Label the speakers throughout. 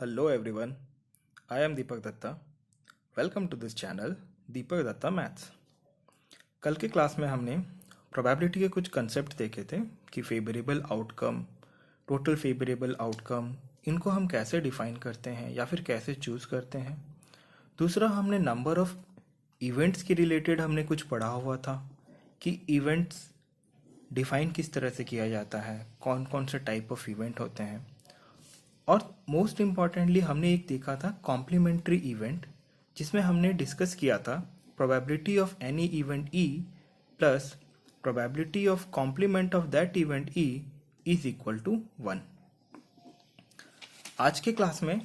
Speaker 1: Hello everyone, I am Deepak Datta. Welcome to this channel Deepak Datta Maths. कल के class में हमने probability के कुछ कंसेप्ट देखे थे कि favourable outcome, total favourable outcome, इनको हम कैसे डिफाइन करते हैं या फिर कैसे चूज़ करते हैं। दूसरा हमने नंबर ऑफ इवेंट्स के रिलेटेड हमने कुछ पढ़ा हुआ था कि इवेंट्स डिफाइन किस तरह से किया जाता है, कौन कौन से टाइप ऑफ इवेंट होते हैं। और मोस्ट इम्पॉर्टेंटली हमने एक देखा था कॉम्प्लीमेंट्री इवेंट, जिसमें हमने डिस्कस किया था probability of any event E plus probability of complement of that event E is equal to 1। आज के क्लास में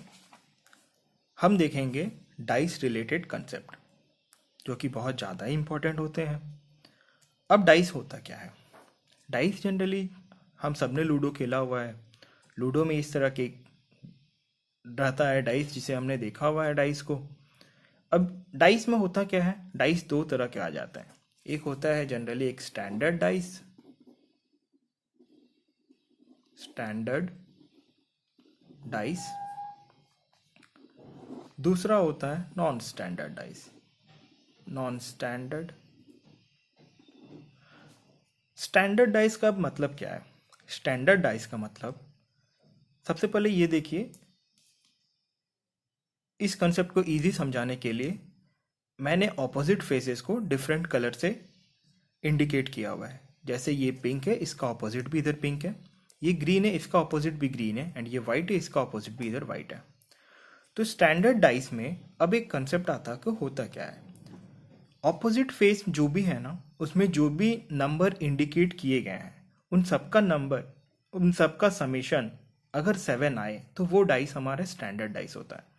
Speaker 1: हम देखेंगे डाइस रिलेटेड कंसेप्ट, जो कि बहुत ज़्यादा इंपॉर्टेंट होते हैं। अब डाइस होता क्या है? डाइस जनरली हम सबने लूडो खेला हुआ है। लूडो में इस तरह के रहता है डाइस, जिसे हमने देखा हुआ है डाइस को। अब डाइस में होता क्या है? डाइस दो तरह के आ जाता है। एक होता है जनरली एक स्टैंडर्ड डाइस, दूसरा होता है non standard dice, standard dice का मतलब क्या है? स्टैंडर्ड डाइस का मतलब, सबसे पहले ये देखिए, इस कंसेप्ट को इजी समझाने के लिए मैंने ऑपोजिट फेसेस को डिफरेंट कलर से इंडिकेट किया हुआ है। जैसे ये पिंक है, इसका ऑपोजिट भी इधर पिंक है। ये ग्रीन है, इसका ऑपोजिट भी ग्रीन है। एंड ये वाइट है, इसका ऑपोजिट भी इधर वाइट है। तो स्टैंडर्ड डाइस में अब एक कंसेप्ट आता कि होता क्या है। ऑपोजिट फेस जो भी है ना, उसमें जो भी नंबर इंडिकेट किए गए हैं, उन सबका समेशन अगर 7 आए तो वो डाइस हमारा स्टैंडर्ड डाइस होता है।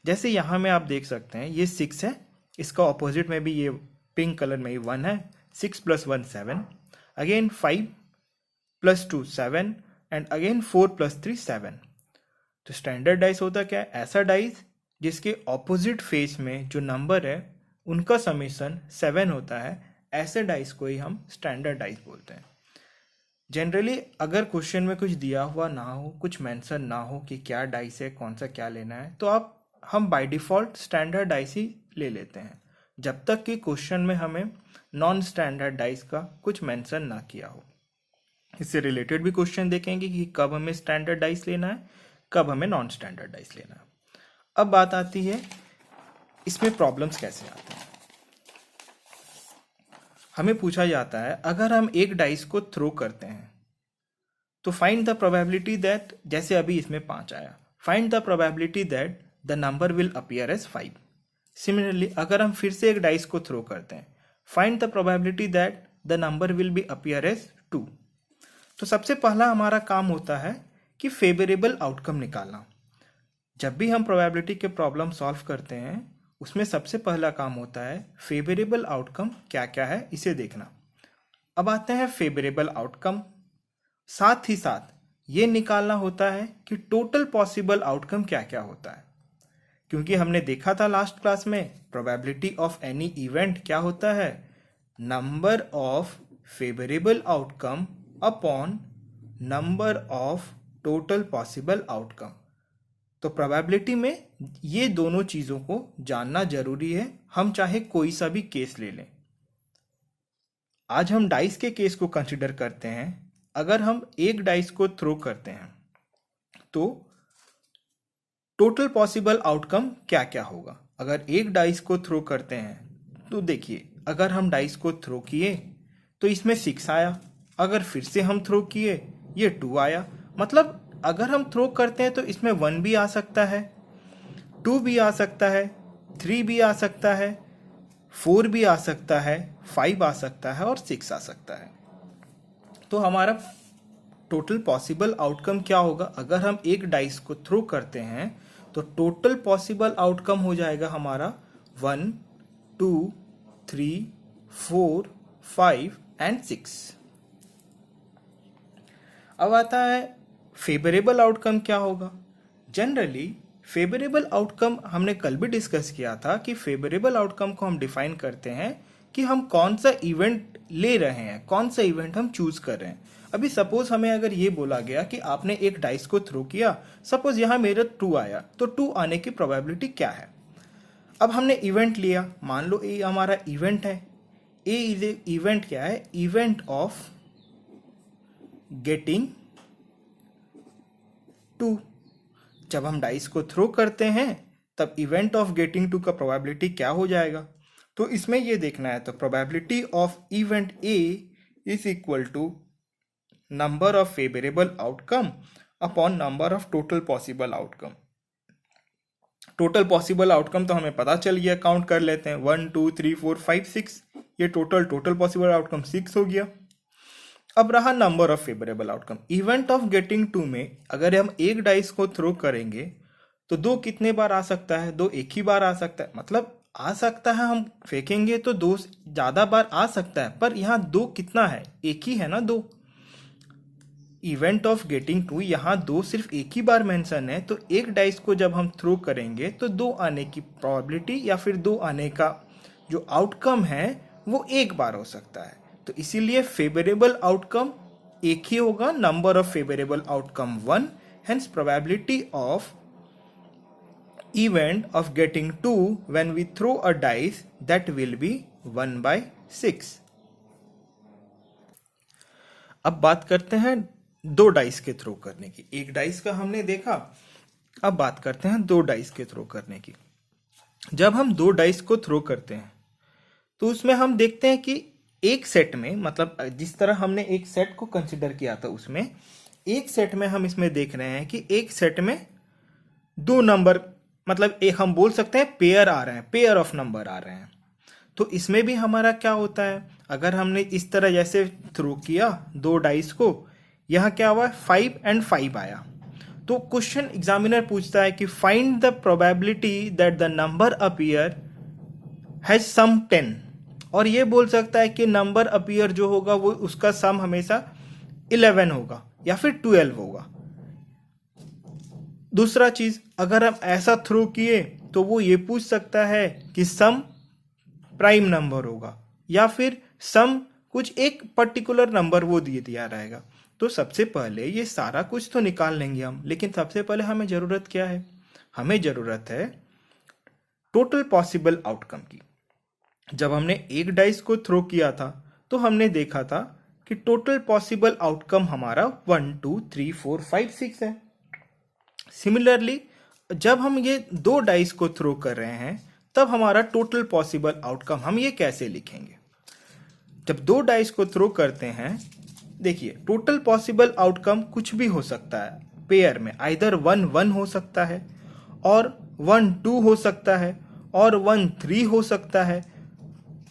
Speaker 1: जैसे यहाँ में आप देख सकते हैं, ये 6 है, इसका ऑपोजिट में भी ये पिंक कलर में ही 1 है। 6 + 1 7, अगेन 5 + 2 7, एंड अगेन 4 + 3 7। तो स्टैंडर्ड डाइस होता क्या है? ऐसा डाइस जिसके ऑपोजिट फेस में जो नंबर है उनका समेशन 7 होता है। ऐसे डाइस को ही हम स्टैंडर्ड डाइस बोलते हैं। जनरली अगर क्वेश्चन में कुछ दिया हुआ ना हो, कुछ मेंशन ना हो कि क्या डाइस है, कौन सा क्या लेना है, तो हम बाय डिफॉल्ट स्टैंडर्ड डाइस ही ले लेते हैं, जब तक कि क्वेश्चन में हमें नॉन स्टैंडर्ड डाइस का कुछ मेंशन ना किया हो। इससे रिलेटेड भी क्वेश्चन देखेंगे कि कब हमें स्टैंडर्ड डाइस लेना है, कब हमें नॉन स्टैंडर्ड डाइस लेना है। अब बात आती है इसमें प्रॉब्लम्स कैसे आते हैं। हमें पूछा जाता है, अगर हम एक डाइस को थ्रो करते हैं तो फाइंड द प्रोबेबिलिटी दैट, जैसे अभी इसमें 5 आया, find the probability that the number will appear as 5। Similarly अगर हम फिर से एक डाइस को थ्रो करते हैं, find the probability that the number will be appear as 2। तो सबसे पहला हमारा काम होता है कि फेवरेबल आउटकम निकालना। जब भी हम प्रोबेबिलिटी के प्रॉब्लम सॉल्व करते हैं, उसमें सबसे पहला काम होता है फेवरेबल आउटकम क्या क्या है इसे देखना। अब आते हैं फेवरेबल आउटकम। साथ ही साथ ये निकालना होता है कि टोटल पॉसिबल आउटकम क्या क्या होता है, क्योंकि हमने देखा था लास्ट क्लास में प्रोबेबिलिटी ऑफ एनी इवेंट क्या होता है? Number of favourable outcome upon number of total possible outcome. तो प्रोबेबिलिटी में ये दोनों चीजों को जानना जरूरी है, हम चाहे कोई सा भी केस ले लें। आज हम डाइस के केस को कंसिडर करते हैं। अगर हम एक डाइस को थ्रो करते हैं तो टोटल पॉसिबल आउटकम क्या क्या होगा। अगर एक डाइस को थ्रो करते हैं तो देखिए, अगर हम डाइस को थ्रो किए तो इसमें 6 आया, अगर फिर से हम थ्रो किए ये 2 आया। मतलब अगर हम थ्रो करते हैं तो इसमें 1 भी आ सकता है, 2 भी आ सकता है, 3 भी आ सकता है, 4 भी आ सकता है, 5 आ सकता है और 6 आ सकता है। तो हमारा टोटल पॉसिबल आउटकम क्या होगा? अगर हम एक डाइस को थ्रो करते हैं तो टोटल पॉसिबल आउटकम हो जाएगा हमारा 1 2 3 4 5 एंड 6। अब आता है फेवरेबल आउटकम क्या होगा। जनरली फेवरेबल आउटकम हमने कल भी डिस्कस किया था कि फेवरेबल आउटकम को हम डिफाइन करते हैं कि हम कौन सा इवेंट ले रहे हैं, कौन सा इवेंट हम चूज कर रहे हैं। अभी सपोज हमें अगर ये बोला गया कि आपने एक डाइस को थ्रो किया, सपोज यहाँ मेरा 2 आया, तो 2 आने की प्रोबेबिलिटी क्या है। अब हमने इवेंट लिया, मान लो ए हमारा इवेंट है। ए इज ए इवेंट क्या है, इवेंट ऑफ गेटिंग 2। जब हम डाइस को थ्रो करते हैं तब इवेंट ऑफ गेटिंग 2 का प्रोबेबिलिटी क्या हो जाएगा। तो इसमें ये देखना है, तो probability of event A is equal to number of favourable outcome upon number of total possible outcome. Total possible outcome तो हमें पता चल गया, काउंट कर लेते हैं, 1 2 3 4 5 6, ये टोटल पॉसिबल आउटकम 6 हो गया। अब रहा number of favourable outcome. Event of getting 2 में अगर हम एक डाइस को थ्रो करेंगे तो 2 कितने बार आ सकता है, 2 एक ही बार आ सकता है, मतलब आ सकता है, हम फेंकेंगे तो 2 ज्यादा बार आ सकता है, पर यहाँ 2 कितना है, एक ही है ना 2। इवेंट ऑफ गेटिंग 2 यहाँ 2 सिर्फ एक ही बार मेंशन है, तो एक डाइस को जब हम थ्रो करेंगे तो 2 आने की प्रोबेबिलिटी या फिर 2 आने का जो आउटकम है वो एक बार हो सकता है। तो इसीलिए फेवरेबल आउटकम एक ही होगा, number of favourable outcome 1, hence probability of event of getting 2 when we throw a dice that will be 1/6। अब बात करते हैं 2 डाइस के थ्रो करने की। एक डाइस का हमने देखा, अब बात करते हैं 2 डाइस के थ्रो करने की। जब हम 2 डाइस को थ्रो करते हैं तो उसमें हम देखते हैं कि एक सेट में, मतलब जिस तरह हमने एक सेट को कंसिडर किया था, उसमें एक सेट में हम इसमें देख रहे हैं कि एक सेट में 2 नंबर, मतलब एक हम बोल सकते हैं पेयर आ रहे हैं, पेयर ऑफ नंबर आ रहे हैं। तो इसमें भी हमारा क्या होता है, अगर हमने इस तरह जैसे थ्रो किया 2 डाइस को, यहाँ क्या हुआ, 5 and 5 आया, तो क्वेश्चन एग्जामिनर पूछता है कि find the probability that the number appear has sum 10, और ये बोल सकता है कि नंबर अपीयर जो होगा वो उसका सम हमेशा 11 होगा या फिर 12 होगा। दूसरा चीज, अगर हम ऐसा थ्रो किए तो वो ये पूछ सकता है कि सम प्राइम नंबर होगा या फिर सम कुछ एक पर्टिकुलर नंबर वो दिया रहेगा। तो सबसे पहले ये सारा कुछ तो निकाल लेंगे हम, लेकिन सबसे पहले हमें जरूरत क्या है, हमें जरूरत है टोटल पॉसिबल आउटकम की। जब हमने एक डाइस को थ्रो किया था तो हमने देखा था कि टोटल पॉसिबल आउटकम हमारा 1 2 3 4 5 6 है। सिमिलरली जब हम ये 2 डाइस को थ्रो कर रहे हैं तब हमारा टोटल पॉसिबल आउटकम हम ये कैसे लिखेंगे। जब 2 डाइस को थ्रो करते हैं, देखिए टोटल पॉसिबल आउटकम कुछ भी हो सकता है पेयर में, आइदर 1 1 हो सकता है और 1 2 हो सकता है और 1 3 हो सकता है।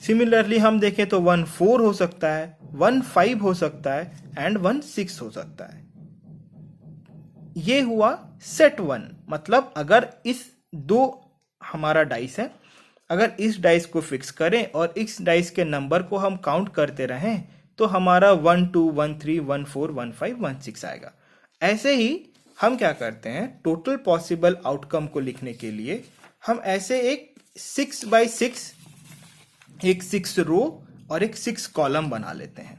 Speaker 1: सिमिलरली हम देखें तो 1 4 हो सकता है, 1 5 हो सकता है एंड 1 6 हो सकता है। ये हुआ सेट 1, मतलब अगर इस 2 हमारा डाइस है, अगर इस डाइस को फिक्स करें और इस डाइस के नंबर को हम काउंट करते रहें तो हमारा 1 2 1 3 1 4 1 5 1 6 आएगा। ऐसे ही हम क्या करते हैं, टोटल पॉसिबल आउटकम को लिखने के लिए हम ऐसे एक 6x6, एक 6 रो और एक 6 कॉलम बना लेते हैं।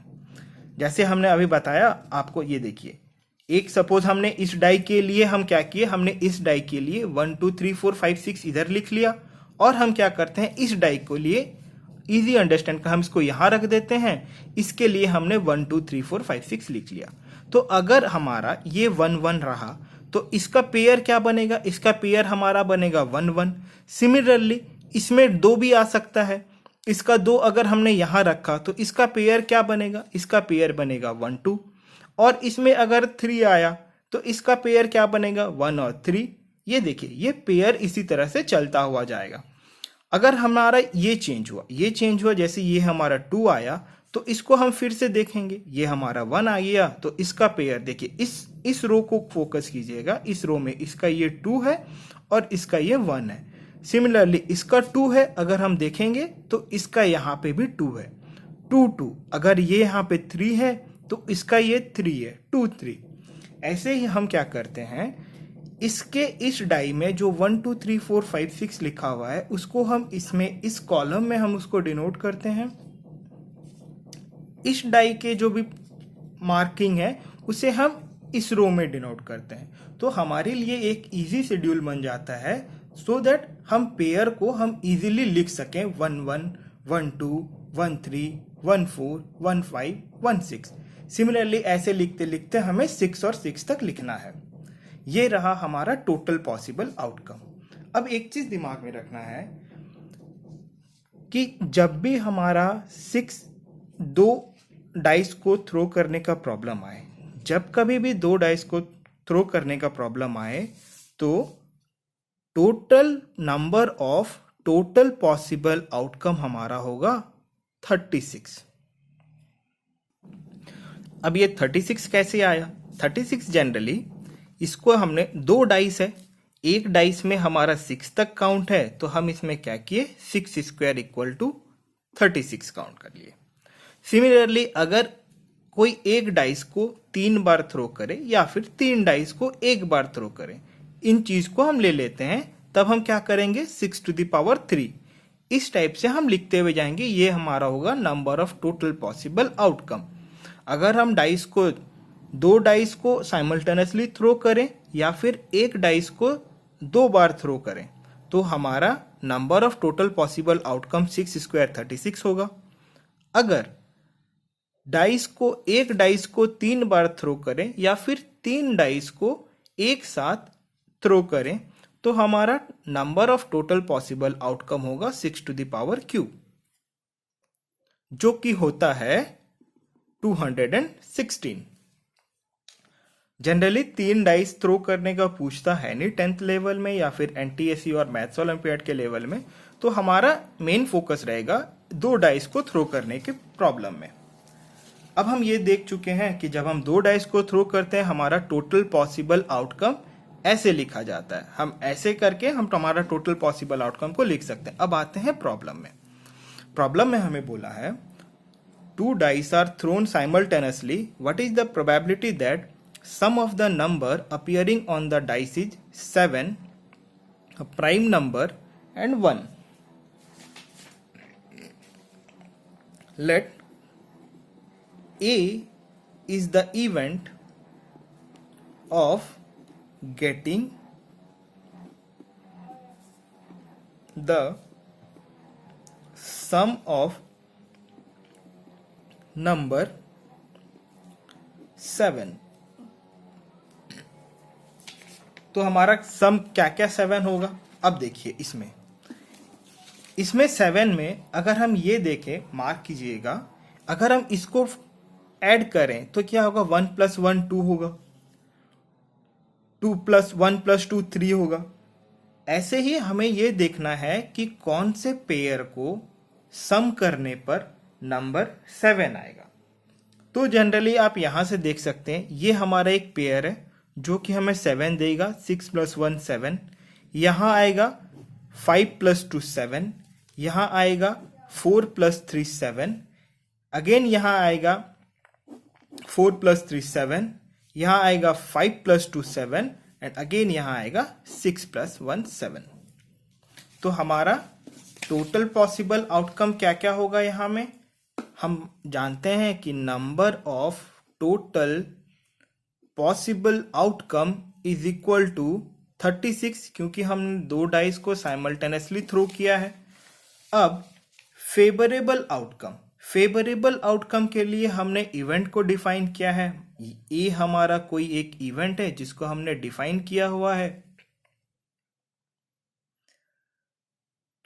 Speaker 1: जैसे हमने अभी बताया आपको, ये देखिए, एक सपोज हमने इस डाई के लिए हम क्या किए, हमने इस डाई के लिए 1 2 3 4 5 6 इधर लिख लिया, और हम क्या करते हैं इस डाई को लिए इजी अंडरस्टैंड का हम इसको यहां रख देते हैं, इसके लिए हमने 1 2 3 4 5 6 लिख लिया। तो अगर हमारा ये 1 1 रहा तो इसका पेयर क्या बनेगा, इसका पेयर हमारा बनेगा 1 1। सिमिलरली इसमें 2 भी आ सकता है, इसका 2 अगर हमने यहां रखा तो इसका पेयर क्या बनेगा, इसका पेयर बनेगा 1 2। और इसमें अगर 3 आया तो इसका पेयर क्या बनेगा 1 और 3। ये देखिए ये पेयर इसी तरह से चलता हुआ जाएगा। अगर हमारा ये चेंज हुआ, जैसे ये हमारा 2 आया तो इसको हम फिर से देखेंगे, ये हमारा 1 आ गया तो इसका पेयर देखिए, इस रो को फोकस कीजिएगा, इस रो में इसका ये 2 है और इसका ये 1 है। सिमिलरली इसका 2 है, अगर हम देखेंगे तो इसका यहाँ पे भी 2 है, 2 2। अगर ये यहाँ पे 3 है तो इसका ये 3 है, 2 3। ऐसे ही हम क्या करते हैं, इसके इस डाई में जो 1 2 3 4 5 6 लिखा हुआ है उसको हम इसमें इस कॉलम में हम उसको डिनोट करते हैं इस डाई के जो भी मार्किंग है उसे हम इस रो में डिनोट करते हैं। तो हमारे लिए एक इजी शेड्यूल बन जाता है सो दैट हम पेयर को हम इजीली लिख सकें 1 1 1 2 1 3 1 4 1 5 1 6। सिमिलरली ऐसे लिखते लिखते हमें 6 और 6 तक लिखना है। ये रहा हमारा टोटल पॉसिबल आउटकम। अब एक चीज दिमाग में रखना है कि जब भी हमारा 6 दो डाइस को थ्रो करने का प्रॉब्लम आए, जब कभी भी 2 डाइस को थ्रो करने का प्रॉब्लम आए, तो total number of total possible outcome हमारा होगा 36। अब ये 36 कैसे आया? 36 जनरली इसको हमने 2 डाइस है, एक डाइस में हमारा 6 तक काउंट है, तो हम इसमें क्या किए 6 स्क्वायर इक्वल टू 36 काउंट कर लिए। सिमिलरली अगर कोई एक डाइस को 3 बार थ्रो करे या फिर 3 डाइस को एक बार थ्रो करे, इन चीज को हम ले लेते हैं, तब हम क्या करेंगे 6 टू द पावर 3। इस टाइप से हम लिखते हुए जाएंगे। ये हमारा होगा number of total possible outcome. अगर हम डाइस को 2 डाइस को साइमल्टेनियसली थ्रो करें या फिर एक डाइस को 2 बार थ्रो करें, तो हमारा number of total possible outcome 6 square 36 होगा। अगर एक डाइस को 3 बार थ्रो करें या फिर 3 डाइस को एक साथ थ्रो करें, तो हमारा number of total possible outcome होगा 6 टू द पावर क्यूब, जो कि होता है 216। जनरली 3 डाइस थ्रो करने का पूछता है नहीं 10th लेवल में या फिर एनटीएससी और मैथ्स ओलंपियाड के लेवल में, तो हमारा मेन फोकस रहेगा 2 डाइस को थ्रो करने के प्रॉब्लम में। अब हम ये देख चुके हैं कि जब हम 2 डाइस को थ्रो करते हैं हमारा टोटल पॉसिबल आउटकम ऐसे लिखा जाता है। हम ऐसे करके हम हमारा टोटल पॉसिबल आउटकम को लिख सकते हैं। अब आते हैं प्रॉब्लम में। प्रॉब्लम में हमें बोला है 2 dice are thrown simultaneously. What is the probability that sum of the number appearing on the dice is 7, a prime number, and 1? Let A is the event of getting the sum of number 7। तो हमारा सम क्या क्या 7 होगा? अब देखिए इसमें 7 में अगर हम ये देखें, मार्क कीजिएगा, अगर हम इसको ऐड करें तो क्या होगा 1 + 1 2 होगा, 2 + 1 + 2 3 होगा। ऐसे ही हमें ये देखना है कि कौन से पेयर को सम करने पर नंबर 7 आएगा। तो जनरली आप यहां से देख सकते हैं ये हमारा एक पेयर है जो कि हमें 7 देगा। 6 + 1 7, यहां आएगा 5 + 2 7, यहां आएगा 4 + 3 7, अगेन यहां आएगा 4 + 3 7, यहां आएगा 5 + 2 7 एंड अगेन यहां आएगा 6 + 1 7। तो हमारा टोटल पॉसिबल आउटकम क्या क्या होगा? यहां में हम जानते हैं कि number of total possible outcome is equal to 36, क्योंकि हमने 2 डाइस को साइमल्टेनियसली थ्रो किया है। अब फेवरेबल आउटकम के लिए हमने इवेंट को डिफाइन किया है। ये हमारा कोई एक इवेंट है जिसको हमने डिफाइन किया हुआ है।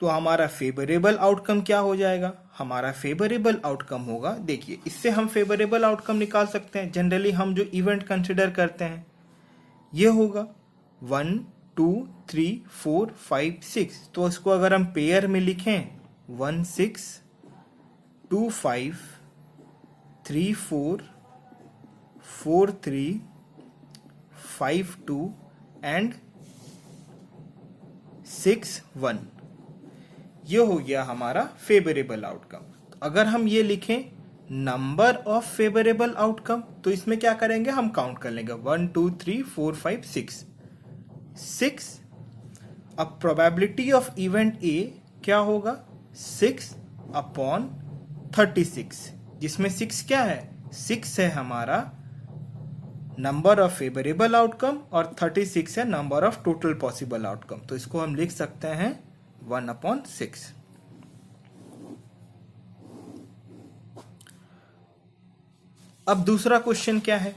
Speaker 1: तो हमारा फेवरेबल आउटकम क्या हो जाएगा? हमारा फेवरेबल आउटकम होगा, देखिए इससे हम फेवरेबल आउटकम निकाल सकते हैं। जनरली हम जो इवेंट कंसिडर करते हैं ये होगा 1 2 3 4 5 6। तो इसको अगर हम पेयर में लिखें 1 6 2 5 3 4 4 3 5 2 एंड 6 1, ये हो गया हमारा फेवरेबल आउटकम। अगर हम ये लिखें नंबर ऑफ फेवरेबल आउटकम, तो इसमें क्या करेंगे, हम काउंट कर लेंगे 1 2 3 4 5 6। अब प्रोबेबिलिटी ऑफ इवेंट ए क्या होगा 6/36, जिसमें 6 क्या है, 6 है हमारा नंबर ऑफ फेवरेबल आउटकम और 36 है number of total possible outcome. तो इसको हम लिख सकते हैं 1/6। अब दूसरा क्वेश्चन क्या है,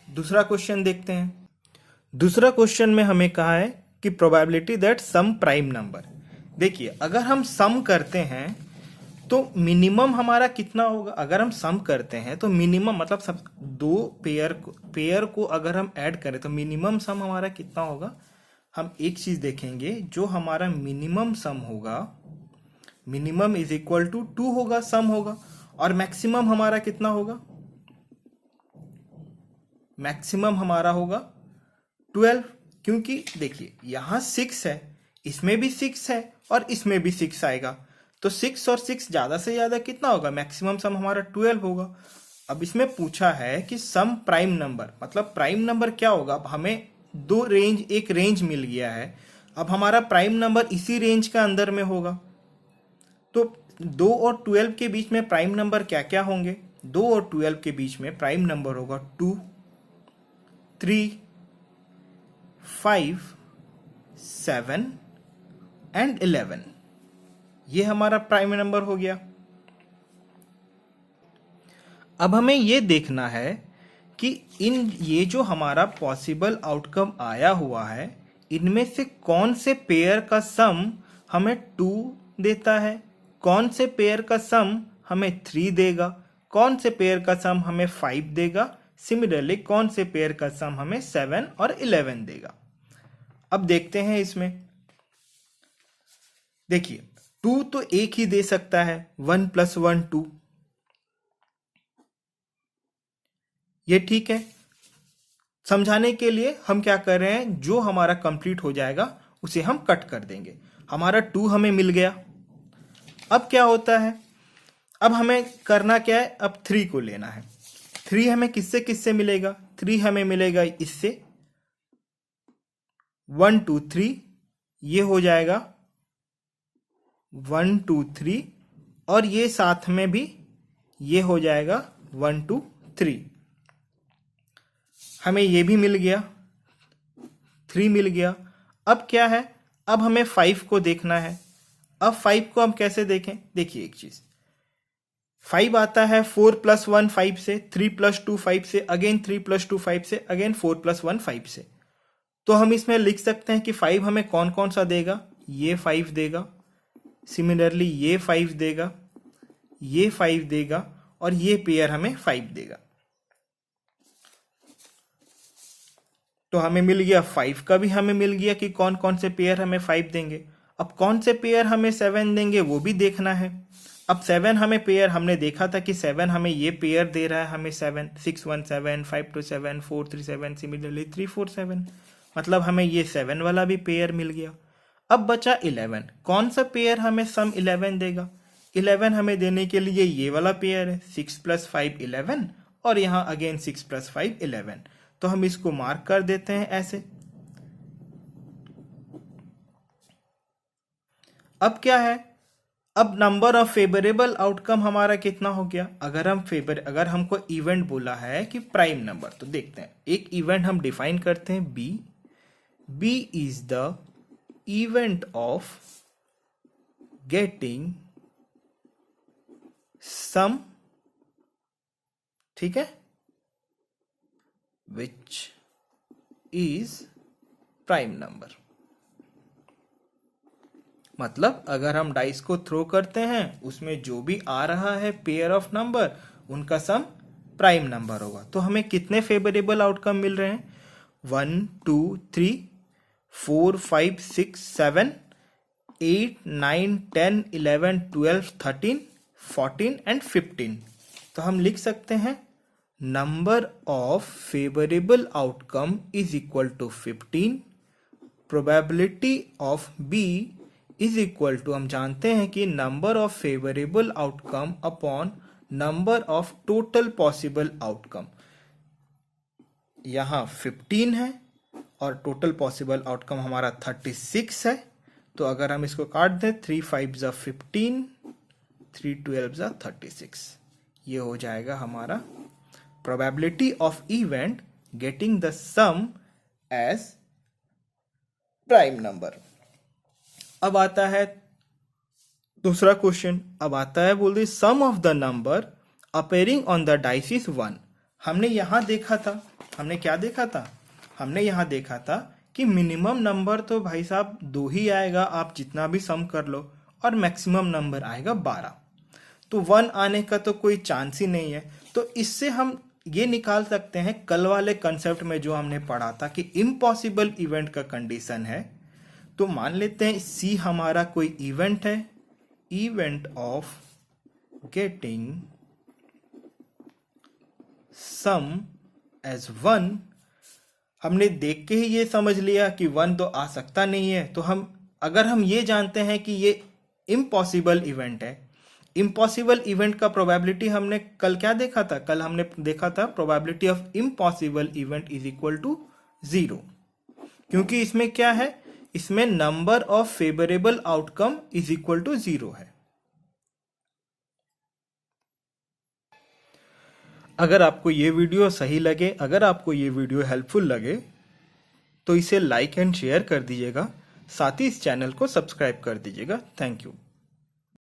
Speaker 1: दूसरा क्वेश्चन देखते हैं। दूसरा क्वेश्चन में हमें कहा है कि probability that sum prime number. देखिए अगर हम सम करते हैं तो मिनिमम हमारा कितना होगा, अगर हम सम करते हैं तो मिनिमम मतलब सब दो पेयर को अगर हम ऐड करें तो मिनिमम सम हमारा कितना होगा। हम एक चीज देखेंगे, जो हमारा मिनिमम सम होगा, मिनिमम इज इक्वल टू 2 होगा, सम होगा, और मैक्सिमम हमारा कितना होगा, मैक्सिमम हमारा होगा 12। क्योंकि देखिए यहां 6 है, इसमें भी 6 है और इसमें भी 6 आएगा, तो 6 और 6 ज्यादा से ज्यादा कितना होगा, मैक्सिमम सम हमारा 12 होगा। अब इसमें पूछा है कि सम प्राइम नंबर, मतलब प्राइम नंबर क्या होगा। अब हमें एक रेंज मिल गया है, अब हमारा प्राइम नंबर इसी रेंज का अंदर में होगा। तो 2 और 12 के बीच में प्राइम नंबर क्या क्या होंगे, 2 और 12 के बीच में प्राइम नंबर होगा 2, 3, 5, 7 एंड 11। ये हमारा प्राइम नंबर हो गया। अब हमें ये देखना है कि ये जो हमारा पॉसिबल आउटकम आया हुआ है, इनमें से कौन से पेयर का सम हमें 2 देता है, कौन से पेयर का सम हमें 3 देगा, कौन से पेयर का सम हमें 5 देगा, सिमिलरली कौन से पेयर का सम हमें 7 और 11 देगा। अब देखते हैं इसमें। देखिए 2 तो एक ही दे सकता है, 1 + 1 2, ये ठीक है। समझाने के लिए हम क्या कर रहे हैं, जो हमारा कंप्लीट हो जाएगा उसे हम कट कर देंगे। हमारा 2 हमें मिल गया। अब क्या होता है, अब हमें करना क्या है, अब 3 को लेना है। 3 हमें किससे किससे मिलेगा, 3 हमें मिलेगा इससे, 1 2 3, ये हो जाएगा 1 2 3, और ये साथ में भी ये हो जाएगा 1 2 3। हमें ये भी मिल गया, 3 मिल गया। अब क्या है, अब हमें 5 को देखना है। अब 5 को हम कैसे देखें, देखिए एक चीज, 5 आता है 4 + 1 5 से, 3 + 2 5 से, अगेन 3 + 2 5 से, अगेन 4 + 1 5 से। तो हम इसमें लिख सकते हैं कि 5 हमें कौन कौन सा देगा, ये 5 देगा, सिमिलरली ये 5 देगा, ये 5 देगा, और ये पेयर हमें 5 देगा। तो हमें मिल गया 5 का भी हमें मिल गया कि कौन कौन से पेयर हमें 5 देंगे। अब कौन से पेयर हमें 7 देंगे वो भी देखना है। अब 7 हमें पेयर, हमने देखा था कि 7 हमें ये पेयर दे रहा है, हमें 7 6 1 7 5 2 7 4 3 7, सिमिलरली 3 4 7, मतलब हमें ये 7 वाला भी पेयर मिल गया। अब बचा 11, कौन सा पेयर हमें सम 11 देगा। 11 हमें देने के लिए ये वाला पेयर है, 6 + 5 11, और यहाँ अगेन 6 + 5 11। तो हम इसको मार्क कर देते हैं ऐसे। अब क्या है, अब नंबर ऑफ फेवरेबल आउटकम हमारा कितना हो गया। अगर हमको इवेंट बोला है कि प्राइम नंबर, तो देखते हैं एक इवेंट हम डिफाइन करते हैं, B is the event of getting sum, ठीक है, which is प्राइम नंबर। मतलब अगर हम डाइस को थ्रो करते हैं, उसमें जो भी आ रहा है पेयर ऑफ नंबर, उनका सम प्राइम नंबर होगा। तो हमें कितने फेवरेबल आउटकम मिल रहे हैं, 1 2 3 4 5 6 7 8 9 10 11 12 13 14 एंड 15। तो हम लिख सकते हैं number of favourable outcome is equal to 15, probability of B is equal to, हम जानते हैं कि number of favourable outcome upon number of total possible outcome. यहां 15 है और टोटल पॉसिबल आउटकम हमारा 36 है। तो अगर हम इसको काट दें, 3 5 = 15, 3 12 = 36, ये हो जाएगा हमारा probability of event getting the sum as prime number. अब आता है दूसरा क्वेश्चन। अब आता है बोल the sum of the number appearing on the dice is 1। हमने यहाँ देखा था, हमने क्या देखा था, हमने यहाँ देखा था कि मिनिमम नंबर तो भाई साहब 2 ही आएगा, आप जितना भी सम कर लो, और मैक्सिमम नंबर आएगा 12। तो 1 आने का तो कोई चांस ही नहीं है। तो इससे हम ये निकाल सकते हैं कल वाले कंसेप्ट में जो हमने पढ़ा था कि इम्पॉसिबल इवेंट का कंडीशन है। तो मान लेते हैं सी हमारा कोई इवेंट है, event of getting sum as 1। हमने देख के ही ये समझ लिया कि 1 तो आ सकता नहीं है। तो अगर हम ये जानते हैं कि ये इम्पॉसिबल इवेंट है, इम्पॉसिबल इवेंट का प्रोबेबिलिटी हमने कल क्या देखा था, कल हमने देखा था probability of impossible event is equal to 0। क्योंकि इसमें क्या है, इसमें number of favourable outcome is equal to 0 है। अगर आपको ये वीडियो सही लगे, अगर आपको ये वीडियो हेल्पफुल लगे तो इसे लाइक एंड शेयर कर दीजिएगा, साथ ही इस चैनल को सब्सक्राइब कर दीजिएगा। Thank you.